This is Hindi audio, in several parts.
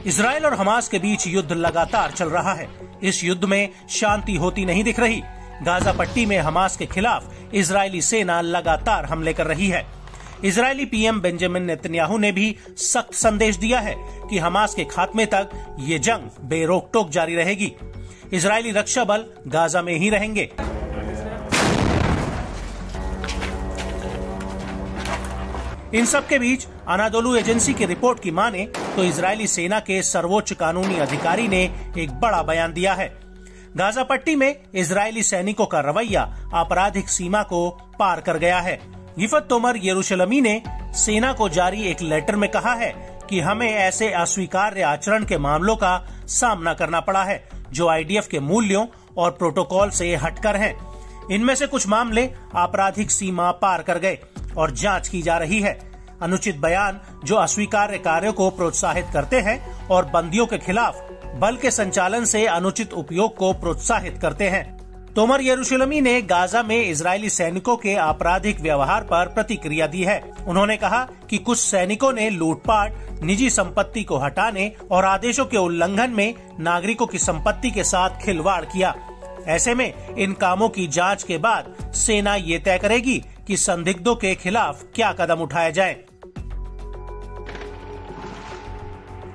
इजराइल और हमास के बीच युद्ध लगातार चल रहा है। इस युद्ध में शांति होती नहीं दिख रही। गाजा पट्टी में हमास के खिलाफ इजरायली सेना लगातार हमले कर रही है। इजरायली पीएम बेंजामिन नेतन्याहू ने भी सख्त संदेश दिया है कि हमास के खात्मे तक ये जंग बेरोक टोक जारी रहेगी। इजरायली रक्षा बल गाजा में ही रहेंगे। इन सब के बीच अनादोलू एजेंसी की रिपोर्ट की माने तो इजरायली सेना के सर्वोच्च कानूनी अधिकारी ने एक बड़ा बयान दिया है। गाजा पट्टी में इजरायली सैनिकों का रवैया आपराधिक सीमा को पार कर गया है। गिफत तोमर यरूशलमी ने सेना को जारी एक लेटर में कहा है कि हमें ऐसे अस्वीकार्य आचरण के मामलों का सामना करना पड़ा है जो आईडीएफ के मूल्यों और प्रोटोकॉल से हटकर हैं। इनमें से कुछ मामले आपराधिक सीमा पार कर गए और जांच की जा रही है। अनुचित बयान जो अस्वीकार्य कार्यों को प्रोत्साहित करते हैं और बंदियों के खिलाफ बल के संचालन से अनुचित उपयोग को प्रोत्साहित करते हैं। तोमर यरूशलमी ने गाजा में इजरायली सैनिकों के आपराधिक व्यवहार पर प्रतिक्रिया दी है। उन्होंने कहा कि कुछ सैनिकों ने लूटपाट, निजी संपत्ति को हटाने और आदेशों के उल्लंघन में नागरिकों की संपत्ति के साथ खिलवाड़ किया। ऐसे में इन कामों की जांच के बाद सेना ये तय करेगी कि संदिग्धों के खिलाफ क्या कदम उठाए जाएं।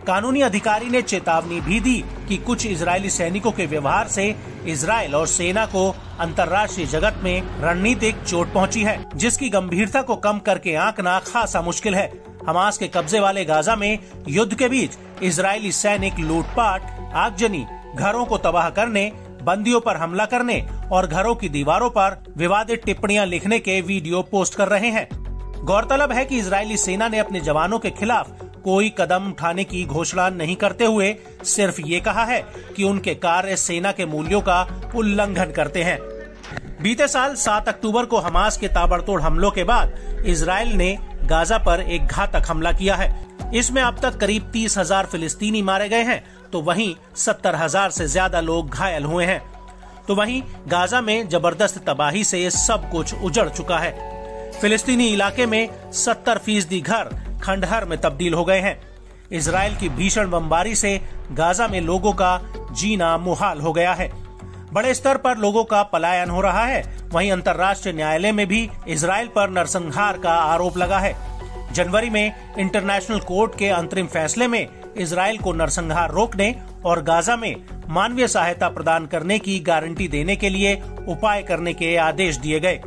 कानूनी अधिकारी ने चेतावनी भी दी कि कुछ इजरायली सैनिकों के व्यवहार से इजरायल और सेना को अंतर्राष्ट्रीय जगत में रणनीतिक चोट पहुंची है, जिसकी गंभीरता को कम करके आंकना खासा मुश्किल है। हमास के कब्जे वाले गाजा में युद्ध के बीच इजरायली सैनिक लूटपाट, आगजनी, घरों को तबाह करने, बंदियों पर हमला करने और घरों की दीवारों पर विवादित टिप्पणियां लिखने के वीडियो पोस्ट कर रहे हैं। गौरतलब है कि इजरायली सेना ने अपने जवानों के खिलाफ कोई कदम उठाने की घोषणा नहीं करते हुए सिर्फ ये कहा है कि उनके कार्य सेना के मूल्यों का उल्लंघन करते हैं। बीते साल 7 अक्टूबर को हमास के ताबड़तोड़ हमलों के बाद इजरायल ने गाजा पर एक घातक हमला किया है। इसमें अब तक करीब 30,000 फिलिस्तीनी मारे गए हैं, तो वहीं 70,000 से ज्यादा लोग घायल हुए हैं। तो वहीं गाजा में जबरदस्त तबाही से सब कुछ उजड़ चुका है। फिलिस्तीनी इलाके में 70% घर खंडहर में तब्दील हो गए हैं। इजरायल की भीषण बमबारी से गाजा में लोगों का जीना मुहाल हो गया है। बड़े स्तर पर लोगों का पलायन हो रहा है। वहीं अंतर्राष्ट्रीय न्यायालय में भी इजरायल पर नरसंहार का आरोप लगा है। जनवरी में इंटरनेशनल कोर्ट के अंतरिम फैसले में इजरायल को नरसंहार रोकने और गाजा में मानवीय सहायता प्रदान करने की गारंटी देने के लिए उपाय करने के आदेश दिए गए।